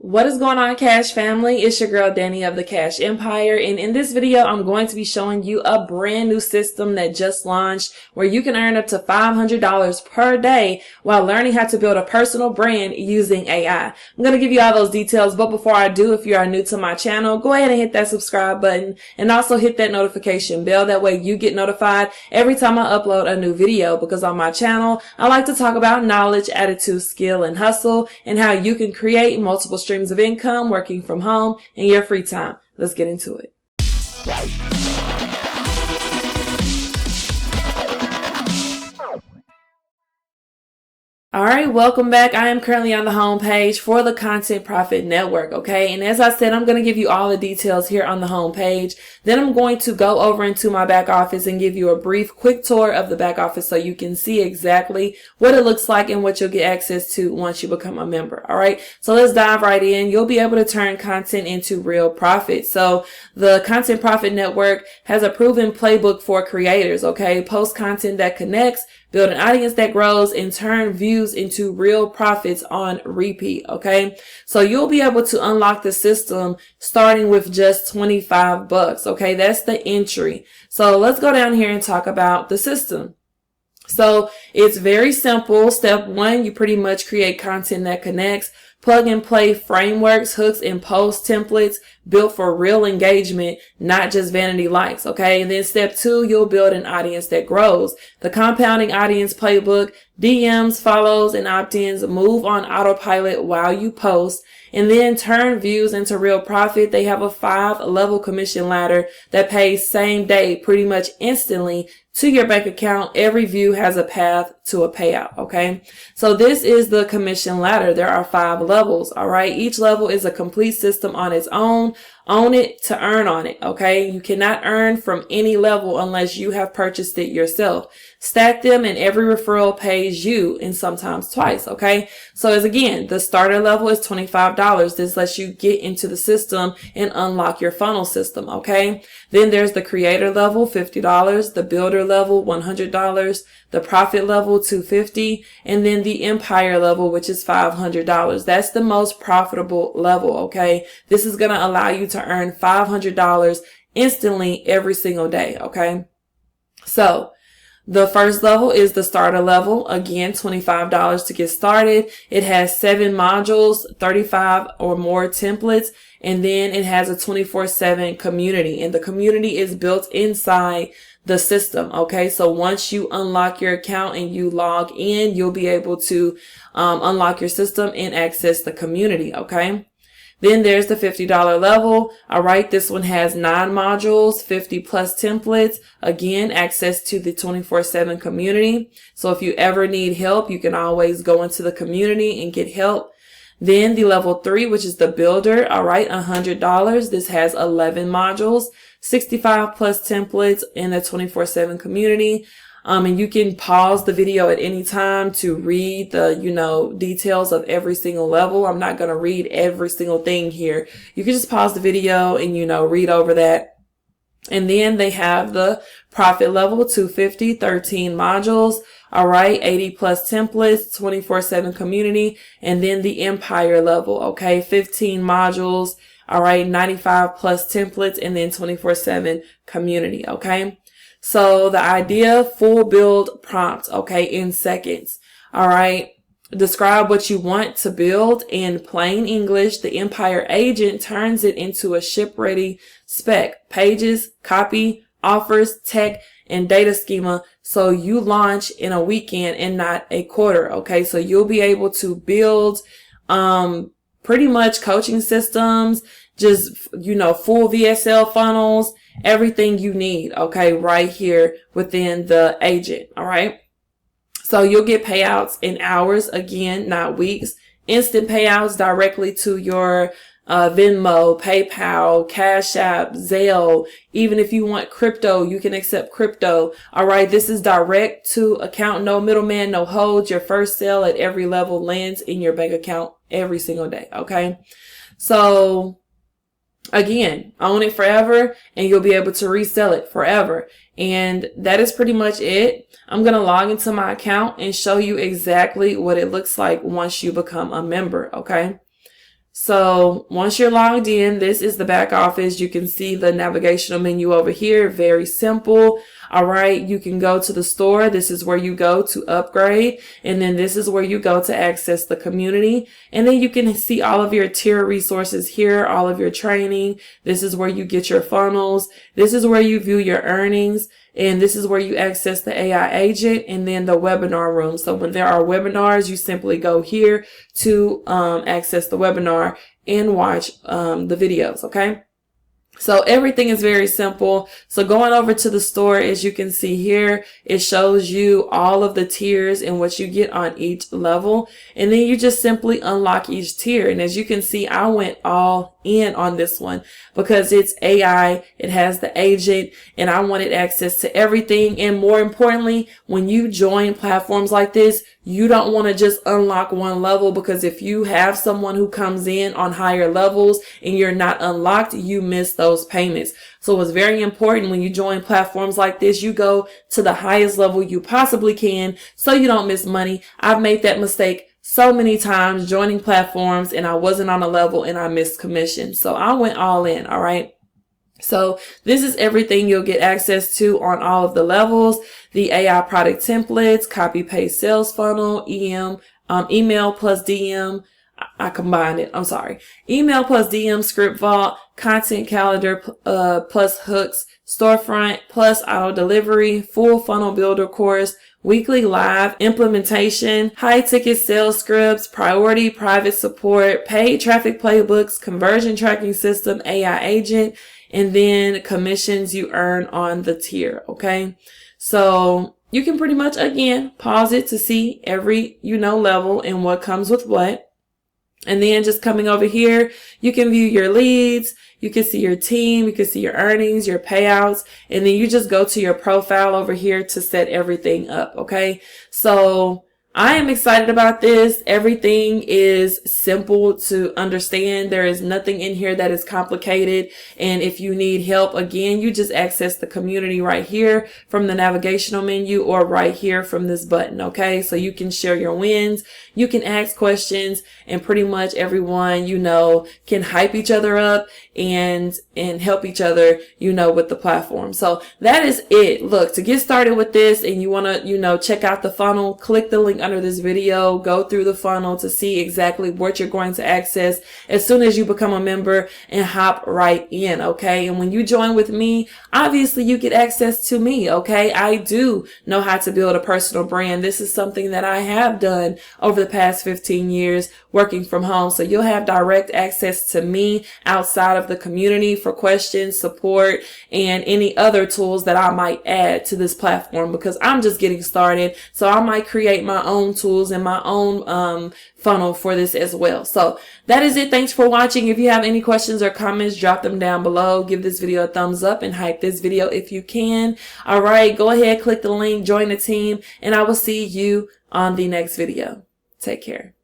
What is going on, Cash family? It's your girl Danny of the Cash Empire, and in this video I'm going to be showing you a brand new system that just launched where you can earn up to $500 per day while learning how to build a personal brand using AI. I'm going to give you all those details, but before I do, if you are new to my channel, go ahead and hit that subscribe button and also hit that notification bell. That way you get notified every time I upload a new video, because on my channel I like to talk about knowledge, attitude, skill, and hustle, and how you can create multiple streams of income working from home in your free time. Let's get into it. Alright, welcome back. I am currently on the home page for the Content Profit Network, okay? And as I said, I'm going to give you all the details here on the home page. Then I'm going to go over into my back office and give you a brief, quick tour of the back office so you can see exactly what it looks like and what you'll get access to once you become a member, alright? So let's dive right in. You'll be able to turn content into real profit. So the Content Profit Network has a proven playbook for creators, okay? Post content that connects, build an audience that grows, and turn views into real profits on repeat, okay? So you'll be able to unlock the system starting with just $25, okay? That's the entry. So let's go down here and talk about the system. So it's very simple. Step one, you pretty much create content that connects. Plug and play frameworks, hooks, and post templates built for real engagement, not just vanity likes, okay? And then step two, you'll build an audience that grows. The compounding audience playbook: DMs, follows, and opt-ins move on autopilot while you post, and then turn views into real profit. They have a 5-level commission ladder that pays same day, pretty much instantly, to your bank account. Every view has a path to a payout, okay? So this is the commission ladder. There are 5 levels, all right? Each level is a complete system on its own. Own it to earn on it, okay? You cannot earn from any level unless you have purchased it yourself. Stack them, and every referral pays you, and sometimes twice, okay? So as again, the starter level is $25. This lets you get into the system and unlock your funnel system, okay? Then there's the creator level, $50, the builder level, $100, the profit level, $250, and then the empire level, which is $500. That's the most profitable level, okay? This is going to allow you to earn $500 instantly every single day, okay? So the first level is the starter level. Again, $25 to get started. It has 7 modules, 35 or more templates, and then it has a 24/7 community, and the community is built inside the system, okay? So once you unlock your account and you log in, you'll be able to unlock your system and access the community, okay? Then there's the $50 level. All right, this one has 9 modules, 50 plus templates. Again, access to the 24/7 community. So if you ever need help, you can always go into the community and get help. Then the level 3, which is the builder. All right, $100. This has 11 modules, 65 plus templates in the 24/7 community. And you can pause the video at any time to read the, details of every single level. I'm not going to read every single thing here. You can just pause the video and, read over that. And then they have the profit level, $250, 13 modules. All right, 80 plus templates, 24/7 community. And then the empire level, okay, 15 modules. All right, 95 plus templates, and then 24/7 community, okay? So the idea: full build prompt, okay, in seconds. All right. Describe what you want to build in plain English. The Empire agent turns it into a ship-ready spec: pages, copy, offers, tech, and data schema. So you launch in a weekend and not a quarter. Okay. So you'll be able to build, pretty much coaching systems, just, full VSL funnels, everything you need, okay, right here within the agent, all right? So you'll get payouts in hours, again, not weeks. Instant payouts directly to your Venmo, PayPal, Cash App, Zelle. Even if you want crypto, you can accept crypto. All right, this is direct to account, no middleman, no holds. Your first sale at every level lands in your bank account every single day, okay? So again, own it forever, and you'll be able to resell it forever. And that is pretty much it. I'm going to log into my account and show you exactly what it looks like once you become a member, okay? So once you're logged in, this is the back office. You can see the navigational menu over here. Very simple. All right. You can go to the store. This is where you go to upgrade. And then this is where you go to access the community. And then you can see all of your tier resources here, all of your training. This is where you get your funnels. This is where you view your earnings. And this is where you access the AI agent and then the webinar room. So when there are webinars, you simply go here to access the webinar and watch the videos. Okay. So everything is very simple. So going over to the store, as you can see here, it shows you all of the tiers and what you get on each level. And then you just simply unlock each tier. And as you can see, I went all in on this one because it's AI. It has the agent and I wanted access to everything. And more importantly, when you join platforms like this, you don't want to just unlock one level, because if you have someone who comes in on higher levels and you're not unlocked, you miss those payments. So it's very important when you join platforms like this, you go to the highest level you possibly can so you don't miss money. I've made that mistake so many times joining platforms and I wasn't on a level and I missed commission. So I went all in. All right. So this is everything you'll get access to on all of the levels: the AI product templates, copy paste sales funnel, email plus DM. I combined it. I'm sorry. Email plus DM, script vault, content calendar, plus hooks, storefront plus auto delivery, full funnel builder course, weekly live implementation, high ticket sales scripts, priority private support, paid traffic playbooks, conversion tracking system, AI agent, and then commissions you earn on the tier. Okay. So you can pretty much, again, pause it to see every, level and what comes with what. And then just coming over here, you can view your leads. You can see your team. You can see your earnings, your payouts, and then you just go to your profile over here to set everything up. Okay. So I am excited about this. Everything is simple to understand. There is nothing in here that is complicated. And if you need help, again, you just access the community right here from the navigational menu or right here from this button. Okay. So you can share your wins. You can ask questions, and pretty much everyone, can hype each other up and help each other, with the platform. So that is it. Look, to get started with this and you want to, check out the funnel, click the link under this video, go through the funnel to see exactly what you're going to access as soon as you become a member, and hop right in. Okay. And when you join with me, obviously you get access to me. Okay. I do know how to build a personal brand. This is something that I have done over the past 15 years working from home. So you'll have direct access to me outside of the community for questions, support, and any other tools that I might add to this platform, because I'm just getting started. So I might create my own tools and my own funnel for this as well. So that is it. Thanks for watching. If you have any questions or comments, drop them down below. Give this video a thumbs up and hype this video if you can. All right, go ahead, click the link, join the team, and I will see you on the next video. Take care.